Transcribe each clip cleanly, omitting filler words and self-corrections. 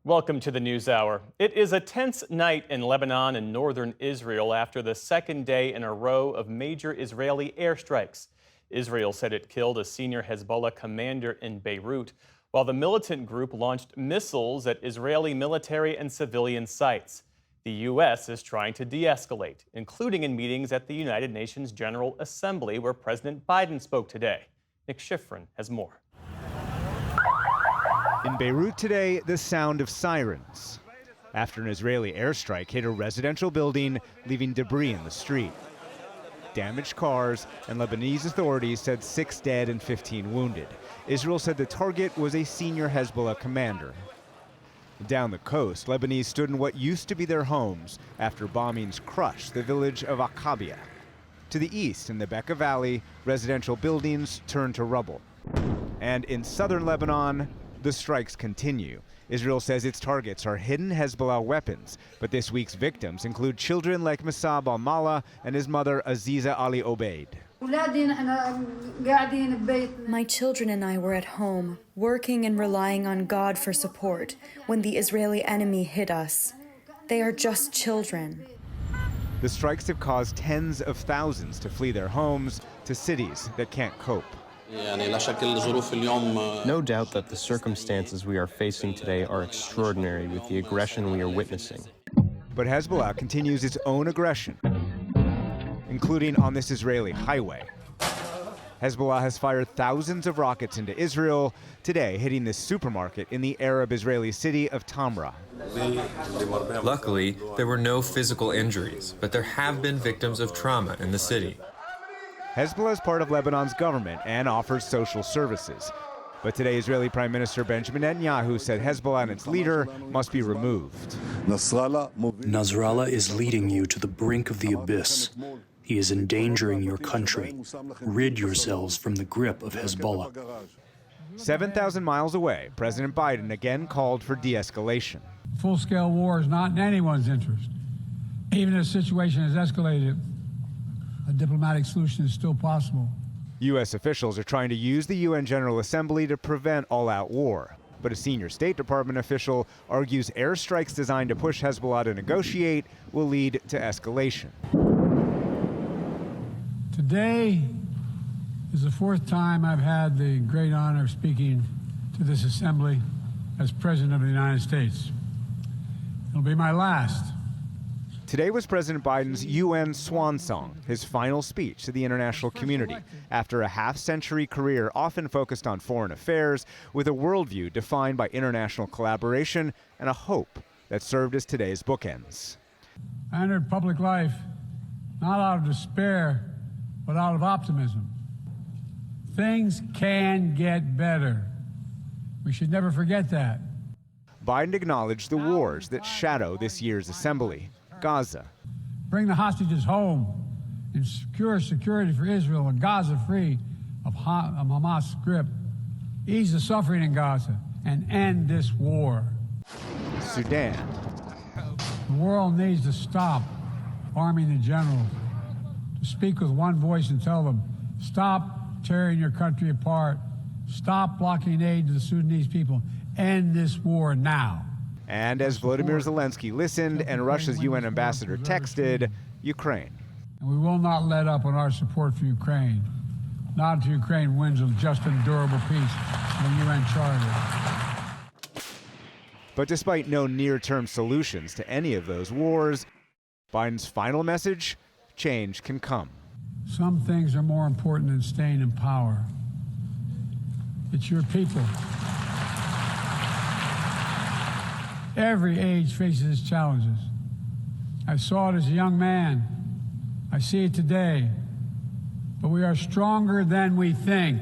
Welcome to the News Hour. It is a tense night in Lebanon and northern Israel after the second day in a row of major Israeli airstrikes. Israel said it killed a senior Hezbollah commander in Beirut, while the militant group launched missiles at Israeli military and civilian sites. The U.S. is trying to de-escalate, including in meetings at the United Nations General Assembly, where President Biden spoke today. Nick Schifrin has more. In Beirut today, the sound of sirens after an Israeli airstrike hit a residential building, leaving debris in the street. Damaged cars, and Lebanese authorities said 6 dead and 15 wounded. Israel said the target was a senior Hezbollah commander. Down the coast, Lebanese stood in what used to be their homes after bombings crushed the village of Akabia. To the east, in the Bekaa Valley, residential buildings turned to rubble. And in southern Lebanon, the strikes continue. Israel says its targets are hidden Hezbollah weapons, but this week's victims include children like Masab al-Mala and his mother Aziza Ali Obeid. My children and I were at home, working and relying on God for support when the Israeli enemy hit us. They are just children. The strikes have caused tens of thousands to flee their homes to cities that can't cope. No doubt that the circumstances we are facing today are extraordinary with the aggression we are witnessing. But Hezbollah continues its own aggression, including on this Israeli highway. Hezbollah has fired thousands of rockets into Israel, today hitting this supermarket in the Arab Israeli city of Tamra. Luckily, there were no physical injuries, but there have been victims of trauma in the city. Hezbollah is part of Lebanon's government and offers social services. But today, Israeli Prime Minister Benjamin Netanyahu said Hezbollah and its leader must be removed. Nasrallah is leading you to the brink of the abyss. He is endangering your country. Rid yourselves from the grip of Hezbollah. 7,000 miles away, President Biden again called for de-escalation. Full-scale war is not in anyone's interest. Even if the situation has escalated, a diplomatic solution is still possible. U.S. officials are trying to use the UN General Assembly to prevent all-out war. But a senior State Department official argues airstrikes designed to push Hezbollah to negotiate will lead to escalation. Today is the fourth time I've had the great honor of speaking to this assembly as President of the United States. It'll be my last. Today was President Biden's UN swan song, his final speech to the international community, after a half-century career often focused on foreign affairs, with a worldview defined by international collaboration and a hope that served as today's bookends. I entered public life not out of despair, but out of optimism. Things can get better. We should never forget that. Biden acknowledged the wars that shadow this year's assembly. Gaza. Bring the hostages home and secure security for Israel and Gaza free of Hamas' grip. Ease the suffering in Gaza and end this war. Sudan. The world needs to stop arming the generals, to speak with one voice and tell them, stop tearing your country apart, stop blocking aid to the Sudanese people, end this war now. And as Volodymyr Zelensky listened and Russia's UN ambassador texted, Ukraine. And we will not let up on our support for Ukraine, not until Ukraine wins a just and durable peace in the UN Charter. But despite no near-term solutions to any of those wars, Biden's final message, change can come. Some things are more important than staying in power. It's your people. Every age faces its challenges. I saw it as a young man. I see it today. But we are stronger than we think.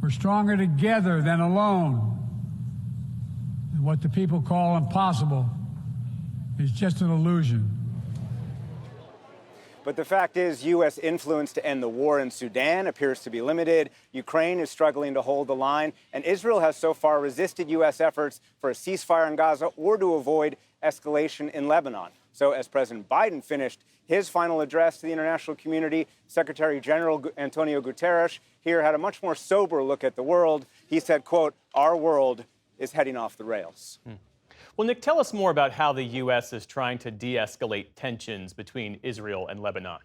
We're stronger together than alone. And what the people call impossible is just an illusion. But the fact is, U.S. influence to end the war in Sudan appears to be limited. Ukraine is struggling to hold the line, and Israel has so far resisted U.S. efforts for a ceasefire in Gaza or to avoid escalation in Lebanon. So as President Biden finished his final address to the international community, Secretary General Antonio Guterres here had a much more sober look at the world. He said, quote, "Our world is heading off the rails." Well, Nick, tell us more about how the U.S. is trying to de-escalate tensions between Israel and Lebanon.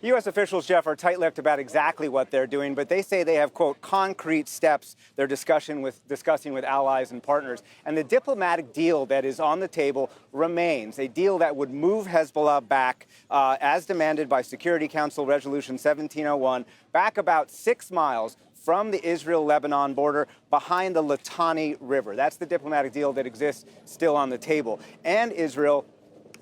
U.S. officials, Jeff, are tight-lipped about exactly what they're doing, but they say they have, quote, concrete steps they're discussing with allies and partners. And the diplomatic deal that is on the table remains a deal that would move Hezbollah back, as demanded by Security Council Resolution 1701, back about 6 miles from the Israel-Lebanon border behind the Litani River. That's the diplomatic deal that exists still on the table. And Israel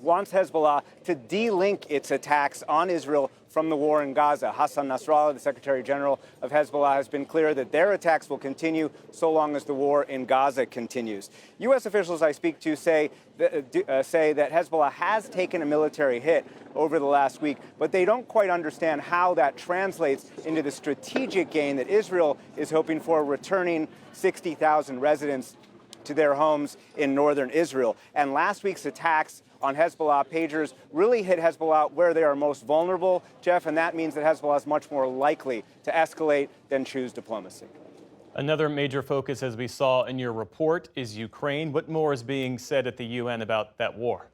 wants Hezbollah to de-link its attacks on Israel from the war in Gaza. Hassan Nasrallah, the Secretary General of Hezbollah, has been clear that their attacks will continue so long as the war in Gaza continues. U.S. officials I speak to say that Hezbollah has taken a military hit over the last week, but they don't quite understand how that translates into the strategic gain that Israel is hoping for, returning 60,000 residents to their homes in northern Israel. And last week's attacks on Hezbollah pagers really hit Hezbollah where they are most vulnerable, Jeff, and that means that Hezbollah is much more likely to escalate than choose diplomacy. Another major focus, as we saw in your report, is Ukraine. What more is being said at the UN about that war?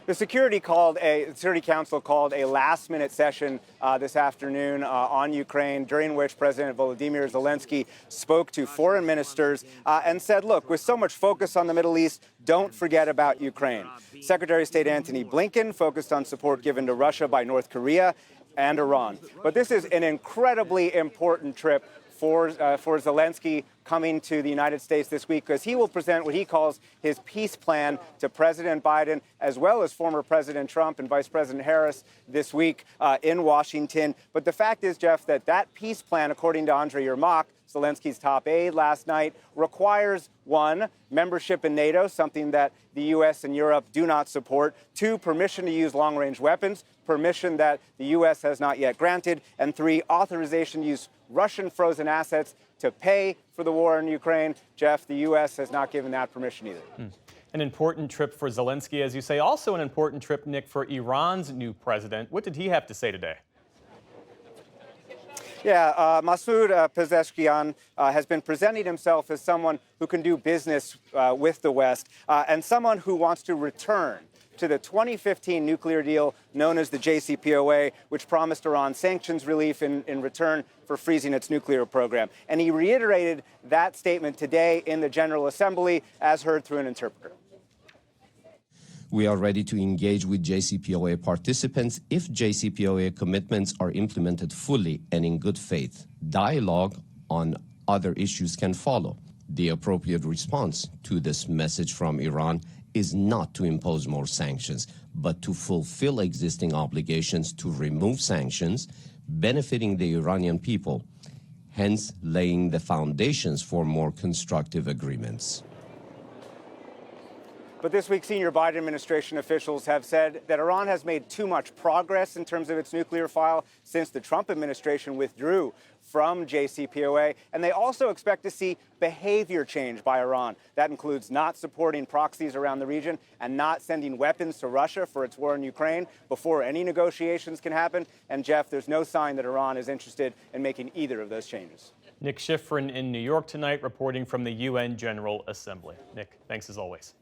The Security Council called a last-minute session this afternoon on Ukraine, during which President Volodymyr Zelensky spoke to foreign ministers and said, look, with so much focus on the Middle East, don't forget about Ukraine. Secretary of State Antony Blinken focused on support given to Russia by North Korea and Iran. But this is an incredibly important trip for Zelensky coming to the United States this week, because he will present what he calls his peace plan to President Biden, as well as former President Trump and Vice President Harris this week in Washington. But the fact is, Jeff, that peace plan, according to Andriy Yermak, Zelensky's top aide last night, requires, 1, membership in NATO, something that the U.S. and Europe do not support, 2, permission to use long-range weapons, permission that the U.S. has not yet granted, and 3, authorization to use Russian frozen assets to pay for the war in Ukraine. Jeff, the U.S. has not given that permission either. An important trip for Zelensky, as you say. Also an important trip, Nick, for Iran's new president. What did he have to say today? Yeah, Masoud Pezeshkian has been presenting himself as someone who can do business with the West and someone who wants to return to the 2015 nuclear deal known as the JCPOA, which promised Iran sanctions relief in return for freezing its nuclear program. And he reiterated that statement today in the General Assembly, as heard through an interpreter. We are ready to engage with JCPOA participants if JCPOA commitments are implemented fully and in good faith. Dialogue on other issues can follow. The appropriate response to this message from Iran is not to impose more sanctions, but to fulfill existing obligations to remove sanctions, benefiting the Iranian people, hence laying the foundations for more constructive agreements. But this week, senior Biden administration officials have said that Iran has made too much progress in terms of its nuclear file since the Trump administration withdrew from JCPOA. And they also expect to see behavior change by Iran. That includes not supporting proxies around the region and not sending weapons to Russia for its war in Ukraine before any negotiations can happen. And Jeff, there's no sign that Iran is interested in making either of those changes. Nick Schifrin in New York tonight, reporting from the UN General Assembly. Nick, thanks as always.